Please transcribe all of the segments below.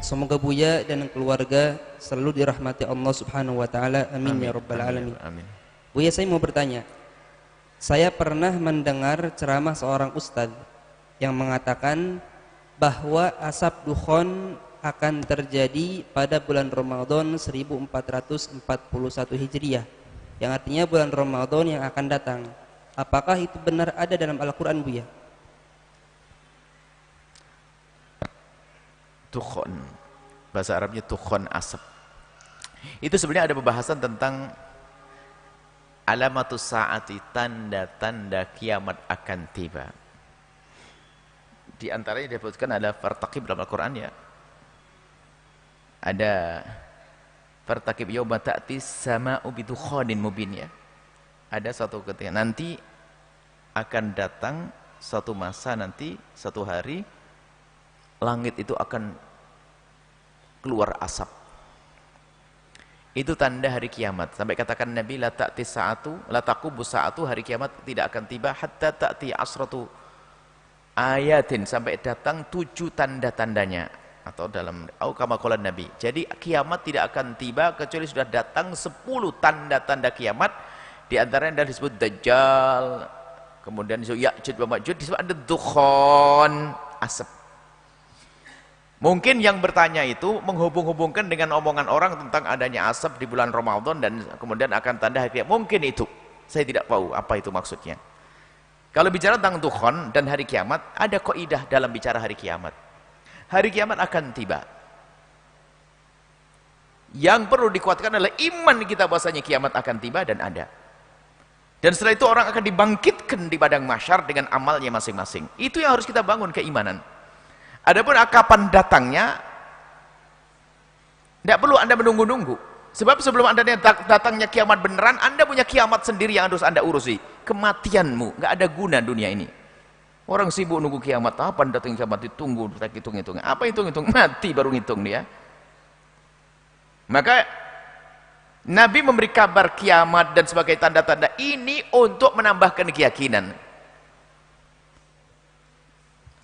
Semoga Buya dan keluarga selalu dirahmati Allah Subhanahu wa taala. Amin ya rabbal alamin. Amin. Buya, saya mau bertanya. Saya pernah mendengar ceramah seorang ustadz yang mengatakan bahwa asap dukhon akan terjadi pada bulan Ramadan 1441 Hijriah, yang artinya bulan Ramadan yang akan datang. Apakah itu benar ada dalam Al-Quran, Buya? Tukhon, bahasa Arabnya tukhon, asap. Itu sebenarnya ada pembahasan tentang alamatus saati, tanda-tanda kiamat akan tiba. Di antaranya disebutkan ada fartaqib dalam Al-Quran ya. Ada fartaqib yawma ta'ti sama'u bidukhanin mubin ya. Ada suatu ketika nanti akan datang suatu masa, nanti satu hari langit itu akan keluar asap. Itu tanda hari kiamat. Sampai katakan Nabi, la ta'ti sa'atu, la taqubu sa'atu, hari kiamat tidak akan tiba hatta ta'ti asratu ayatin, sampai datang 7 tanda-tandanya, atau dalam kama qala Nabi. Jadi kiamat tidak akan tiba kecuali sudah datang 10 tanda-tanda kiamat. Di antaranya adalah disebut Dajjal, kemudian disebut Ya'juj wa Ma'juj, disebut ada dukhon, asap. Mungkin yang bertanya itu menghubung-hubungkan dengan omongan orang tentang adanya asap di bulan Ramadan dan kemudian akan tanda hari kiamat. Mungkin itu. Saya tidak tahu apa itu maksudnya. Kalau bicara tentang dukhon dan hari kiamat, ada kaidah dalam bicara hari kiamat. Hari kiamat akan tiba. Yang perlu dikuatkan adalah iman kita bahwasanya kiamat akan tiba dan ada. Dan setelah itu orang akan dibangkitkan di padang mahsyar dengan amalnya masing-masing. Itu yang harus kita bangun, keimanan. Adapun kapan datangnya, tidak perlu Anda menunggu-nunggu. Sebab sebelum Anda datangnya kiamat beneran, Anda punya kiamat sendiri yang harus Anda urusi. Kematianmu, nggak ada guna dunia ini. Orang sibuk nunggu kiamat, apa datang kiamat, ditunggu, hitung-hitung. Apa hitung-hitung? Mati baru ngitung dia. Maka Nabi memberi kabar kiamat dan sebagai tanda-tanda ini untuk menambahkan keyakinan.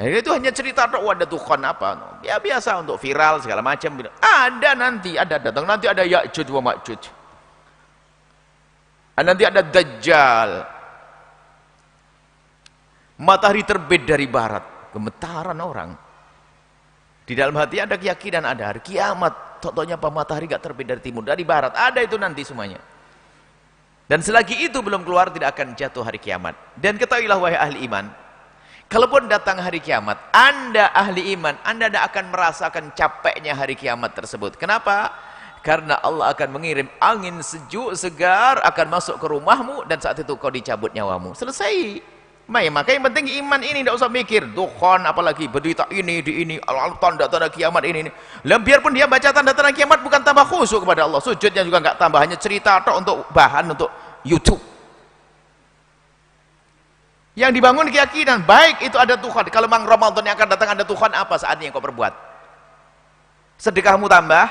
Itu hanya cerita ada dukhon apa, ya biasa untuk viral segala macam. Ada nanti, ada datang nanti, ada Ya'juj wa Ma'juj. Nanti ada Dajjal. Matahari terbit dari barat, gemetaran orang. Di dalam hati ada keyakinan ada hari kiamat. Contohnya apa? Matahari gak terbit dari timur, dari barat. Ada itu nanti semuanya. Dan selagi itu belum keluar, tidak akan jatuh hari kiamat. Dan ketahuilah wahai ahli iman, kalaupun datang hari kiamat, Anda ahli iman, Anda tidak akan merasakan capeknya hari kiamat tersebut. Kenapa? Karena Allah akan mengirim angin sejuk, segar, akan masuk ke rumahmu, dan saat itu kau dicabut nyawamu. Selesai. Maka yang penting iman ini, tidak usah mikir dukhon, apalagi berita ini, di ini, tanda-tanda kiamat ini. Biarpun dia baca tanda-tanda kiamat, bukan tambah khusyuk kepada Allah. Sujudnya juga nggak tambah, hanya cerita atau untuk bahan untuk YouTube. Yang dibangun keyakinan, baik itu ada Tuhan. Kalau memang Ramadan yang akan datang ada Tuhan, apa saatnya yang kau perbuat? Sedekahmu tambah.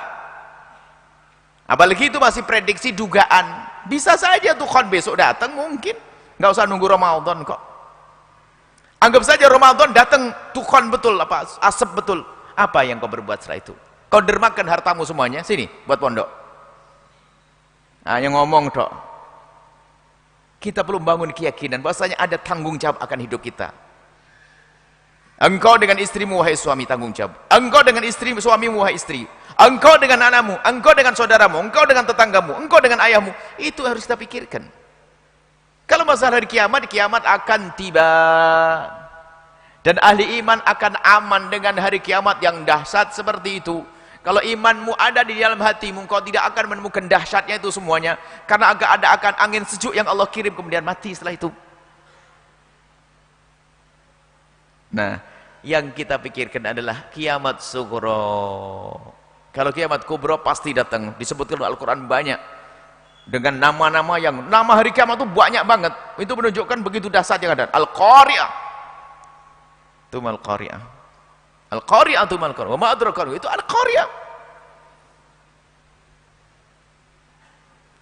Apalagi itu masih prediksi, dugaan. Bisa saja Tuhan besok datang, mungkin. Nggak usah nunggu Ramadan kok. Anggap saja Ramadan datang Tuhan betul, apa asap betul. Apa yang kau berbuat setelah itu? Kau dermakan hartamu semuanya, sini buat pondok. Nah, yang ngomong dok. Kita perlu bangun keyakinan bahwasanya ada tanggung jawab akan hidup kita. Engkau dengan istrimu wahai suami tanggung jawab. Engkau dengan istri suamimu wahai istri. Engkau dengan anakmu, engkau dengan saudaramu, engkau dengan tetanggamu, engkau dengan ayahmu. Itu harus kita pikirkan. Kalau masalah hari kiamat, kiamat akan tiba. Dan ahli iman akan aman dengan hari kiamat yang dahsyat seperti itu. Kalau imanmu ada di dalam hatimu, kau tidak akan menemukan dahsyatnya itu semuanya. Karena akan angin sejuk yang Allah kirim kemudian mati setelah itu. Nah, yang kita pikirkan adalah kiamat sugro. Kalau kiamat kubro pasti datang. Disebutkan dalam Al-Quran banyak. Dengan nama-nama yang, nama hari kiamat itu banyak banget. Itu menunjukkan begitu dahsyat yang ada. Al-Qari'ah. Itu Al-Qari'ah. Al-Qari'ah itu Al-Qari'ah. Wa ma adraka, itu Al-Qari'ah.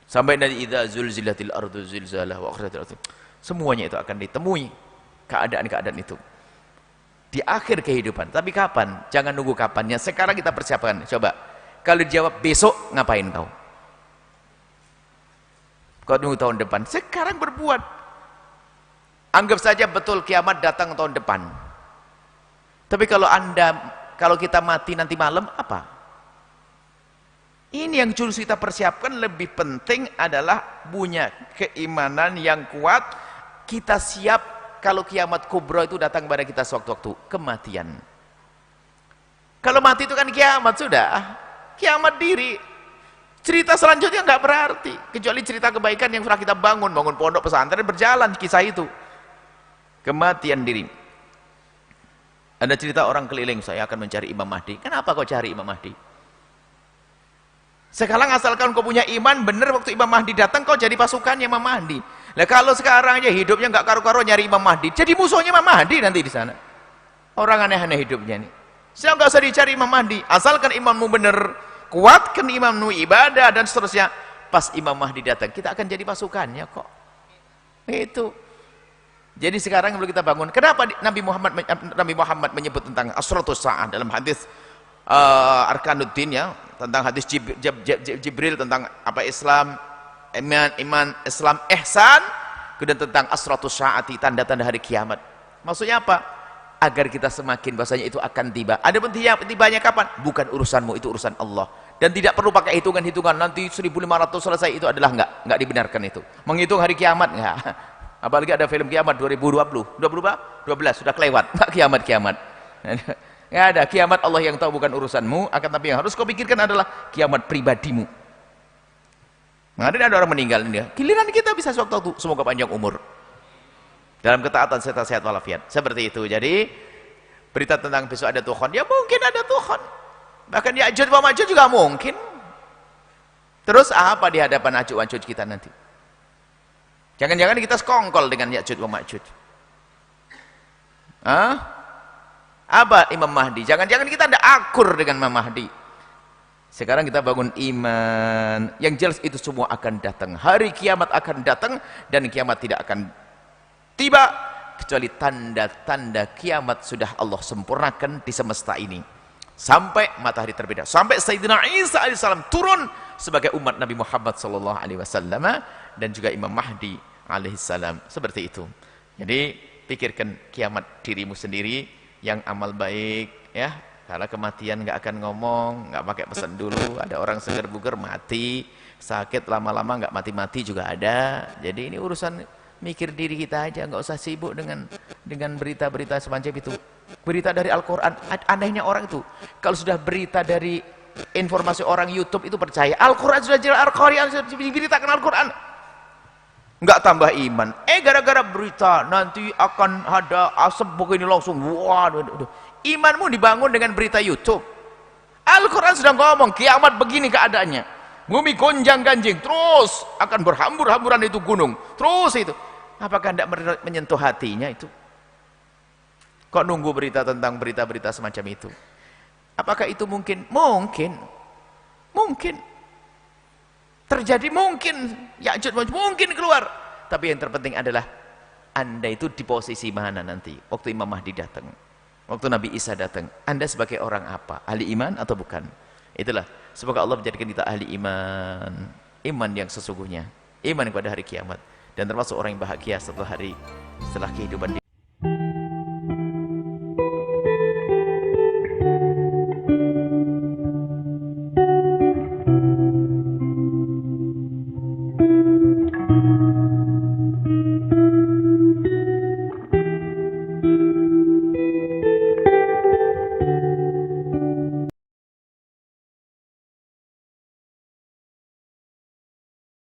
Sampai nanti idza zulzilatil ardu zilzalaha wa akhrajatil ardu. Semuanya itu akan ditemui keadaan-keadaan itu. di akhir kehidupan. Tapi kapan? Jangan nunggu kapannya, sekarang kita persiapkan. Coba kalau dijawab besok, ngapain kau? Kau nunggu tahun depan, sekarang berbuat. Anggap saja betul kiamat datang tahun depan. Tapi kalau kita mati nanti malam, apa? Ini yang harus kita persiapkan. Lebih penting adalah punya keimanan yang kuat. Kita siap kalau kiamat kubra itu datang pada kita sewaktu-waktu kematian. Kalau mati itu kan kiamat sudah, kiamat diri. Cerita selanjutnya nggak berarti, kecuali cerita kebaikan yang sudah kita bangun pondok pesantren, berjalan kisah itu. Kematian diri. Ada cerita orang keliling, saya akan mencari Imam Mahdi. Kenapa kau cari Imam Mahdi? Sekarang asalkan kau punya iman benar, waktu Imam Mahdi datang kau jadi pasukannya Imam Mahdi. Nah kalau sekarang aja hidupnya nggak karu-karu nyari Imam Mahdi, jadi musuhnya Imam Mahdi nanti di sana. Orang aneh-aneh hidupnya nih. Saya nggak usah dicari Imam Mahdi, asalkan imammu benar, kuatkan imammu ibadah dan seterusnya. Pas Imam Mahdi datang, kita akan jadi pasukannya kok. Itu. Jadi sekarang perlu kita bangun. Kenapa Nabi Muhammad menyebut tentang asratus sa'ah dalam hadis Arkanuddin, ya, tentang hadis Jibril tentang apa Islam, iman, Islam, ihsan, kemudian tentang asratus sa'ati, tanda-tanda hari kiamat. Maksudnya apa? Agar kita semakin bahasanya itu akan tiba. Adapun tibanya kapan? Bukan urusanmu, itu urusan Allah. Dan tidak perlu pakai hitungan-hitungan nanti 1500 selesai, itu adalah enggak dibenarkan itu. Menghitung hari kiamat enggak. Apalagi ada film kiamat 2012 sudah kelewat, kiamat nggak ada. Kiamat Allah yang tahu, bukan urusanmu. Akan tapi yang harus kau pikirkan adalah kiamat pribadimu. Ada orang meninggal ini, giliran kita bisa sewaktu-waktu. Semoga panjang umur dalam ketaatan serta sehat walafiat, seperti itu. Jadi berita tentang besok ada Tuhan, ya mungkin ada Tuhan, bahkan Ya'juj wa Ma'juj juga mungkin. Terus apa di hadapan Ya'juj wa Ma'juj kita nanti? Jangan-jangan kita sekongkol dengan Ya'juj wa Ma'juj. Apa Imam Mahdi? Jangan-jangan kita tidak akur dengan Imam Mahdi. Sekarang kita bangun iman. Yang jelas itu semua akan datang. Hari kiamat akan datang, dan kiamat tidak akan tiba kecuali tanda-tanda kiamat sudah Allah sempurnakan di semesta ini. Sampai matahari terbit, sampai Sayyidina Isa alaihissalam turun sebagai umat Nabi Muhammad sallallahu alaihi wasallam, dan juga Imam Mahdi alaihissalam, seperti itu. Jadi pikirkan kiamat dirimu sendiri yang amal baik, ya. Karena kematian nggak akan ngomong, nggak pakai pesan dulu. Ada orang seger buger mati, sakit lama-lama nggak mati-mati juga ada. Jadi ini urusan mikir diri kita aja, nggak usah sibuk dengan berita-berita semacam itu. Berita dari Al-Quran, anehnya orang itu kalau sudah berita dari informasi orang YouTube itu percaya. Al-Quran sudah jelas, Al-Quran sudah diberitakan Al-Quran, nggak tambah iman. Gara-gara berita nanti akan ada asap begini langsung, waduh. Imanmu dibangun dengan berita YouTube. Al-Quran sudah ngomong kiamat begini keadaannya, bumi gonjang-ganjing, terus akan berhambur-hamburan itu gunung, terus itu. Apakah tidak menyentuh hatinya itu? Kok nunggu berita tentang berita-berita semacam itu? Apakah itu mungkin? Mungkin terjadi, mungkin Ya'juj mungkin keluar. Tapi yang terpenting adalah Anda itu di posisi mana nanti waktu Imam Mahdi datang, waktu Nabi Isa datang. Anda sebagai orang apa? Ahli iman atau bukan? Itulah, semoga Allah menjadikan kita ahli iman yang sesungguhnya, iman kepada hari kiamat, dan termasuk orang yang bahagia setelah kehidupan